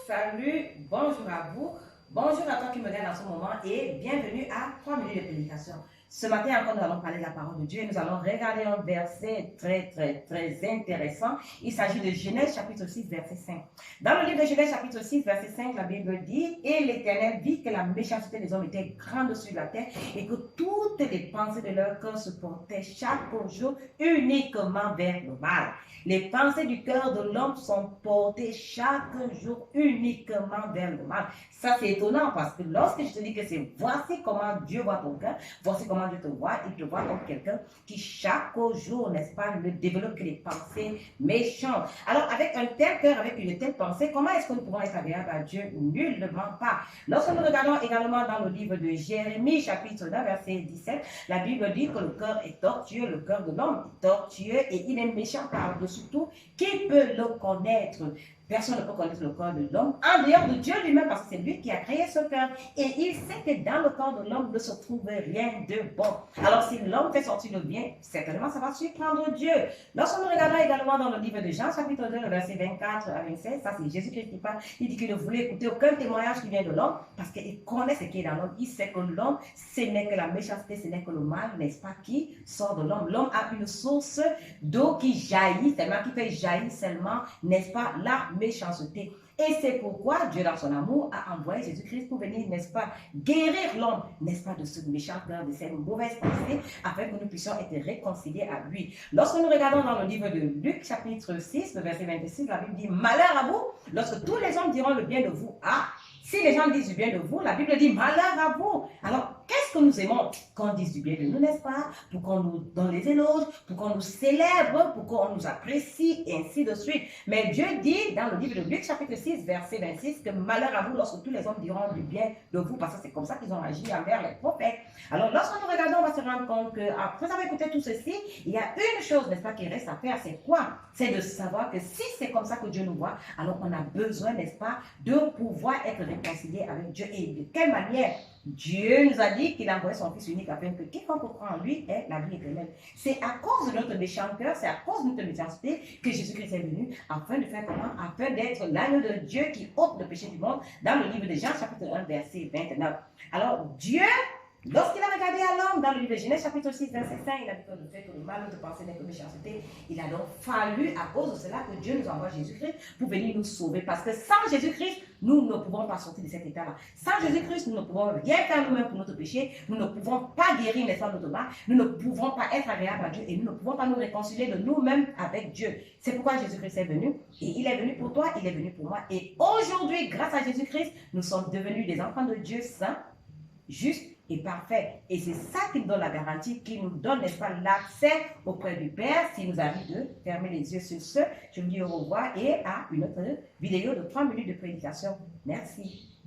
salut, bonjour à vous, bonjour à toi qui me regarde en ce moment et bienvenue à 3 minutes de prédication. Ce matin encore, nous allons parler de la parole de Dieu et nous allons regarder un verset très intéressant. Il s'agit de Genèse chapitre 6, verset 5. Dans le livre de Genèse chapitre 6, verset 5, la Bible dit « Et l'Éternel vit que la méchanceté des hommes était grande sur la terre et que toutes les pensées de leur cœur se portaient chaque jour uniquement vers le mal. » Les pensées du cœur de l'homme sont portées chaque jour uniquement vers le mal. Ça, c'est étonnant parce que lorsque je te dis que c'est voici comment Dieu voit ton cœur, voici comment Dieu te voit, il te voit comme quelqu'un qui chaque jour, n'est-ce pas, ne développe que des pensées méchantes. Alors, avec un tel cœur, avec une telle pensée, comment est-ce que nous pouvons être agréables à Dieu? Nullement pas. Lorsque nous regardons également dans le livre de Jérémie, chapitre 9, verset 17, la Bible dit que le cœur est tortueux, le cœur de l'homme est tortueux et il est méchant par-dessus tout. Qui peut le connaître? Personne ne peut connaître le corps de l'homme en dehors de Dieu lui-même parce que c'est lui qui a créé ce cœur. Et il sait que dans le corps de l'homme ne se trouve rien de bon. Alors si l'homme fait sortir le bien, certainement ça va surprendre Dieu. Lorsque nous regardons également dans le livre de Jean, chapitre 2, verset 24 à 26, ça c'est Jésus-Christ qui parle. Il dit qu'il ne voulait écouter aucun témoignage qui vient de l'homme parce qu'il connaît ce qui est dans l'homme. Il sait que l'homme, ce n'est que la méchanceté, ce n'est que le mal, n'est-ce pas, qui sort de l'homme. L'homme a une source d'eau qui jaillit, seulement qui fait jaillir seulement, n'est-ce pas, la méchanceté. Et c'est pourquoi Dieu, dans son amour, a envoyé Jésus-Christ pour venir, n'est-ce pas, guérir l'homme, n'est-ce pas, de ce méchant cœur, de cette mauvaise pensée, afin que nous puissions être réconciliés à lui. Lorsque nous regardons dans le livre de Luc, chapitre 6, le verset 26, la Bible dit « Malheur à vous, lorsque tous les hommes diront le bien de vous. » Ah, si les gens disent du bien de vous, la Bible dit « Malheur à vous. » Alors, qu'est-ce que nous aimons qu'on dise du bien de nous, n'est-ce pas? Pour qu'on nous donne les éloges, pour qu'on nous célèbre, pour qu'on nous apprécie, et ainsi de suite. Mais Dieu dit dans le livre de Luc, chapitre 6, verset 26, que malheur à vous lorsque tous les hommes diront du bien de vous, parce que c'est comme ça qu'ils ont agi envers les prophètes. Alors, lorsque nous regardons, on va se rendre compte qu'après avoir écouté tout ceci, il y a une chose, n'est-ce pas, qui reste à faire, c'est quoi? C'est de savoir que si c'est comme ça que Dieu nous voit, alors on a besoin, n'est-ce pas, de pouvoir être réconcilié avec Dieu. Et de quelle manière? Dieu nous a dit qu'il a envoyé son Fils unique afin que quiconque croit en lui ait la vie éternelle. C'est à cause de notre méchant cœur, c'est à cause de notre méchanceté que Jésus-Christ est venu afin de faire comment? Afin d'être l'agneau de Dieu qui ôte le péché du monde dans le livre de Jean, chapitre 1, verset 29. Alors, Dieu, lorsqu'il a regardé à l'homme dans le livre de Genèse, chapitre 6, verset 5, il a dit que le fait que le mal de penser n'est que méchanceté. Il a donc fallu, à cause de cela, que Dieu nous envoie Jésus-Christ pour venir nous sauver. Parce que sans Jésus-Christ, nous ne pouvons pas sortir de cet état-là. Sans Jésus-Christ, nous ne pouvons rien faire nous-mêmes pour notre péché. Nous ne pouvons pas guérir les femmes de notre mal. Nous ne pouvons pas être agréables à Dieu et nous ne pouvons pas nous réconcilier de nous-mêmes avec Dieu. C'est pourquoi Jésus-Christ est venu. Et il est venu pour toi, il est venu pour moi. Et aujourd'hui, grâce à Jésus-Christ, nous sommes devenus des enfants de Dieu saints, justes et parfaits. Et c'est ça qui nous donne la garantie, qui nous donne, n'est-ce pas, l'accès auprès du Père, s'il nous arrive de fermer les yeux sur ce. Je vous dis au revoir et à une autre vidéo de 3 minutes de prédication. Merci.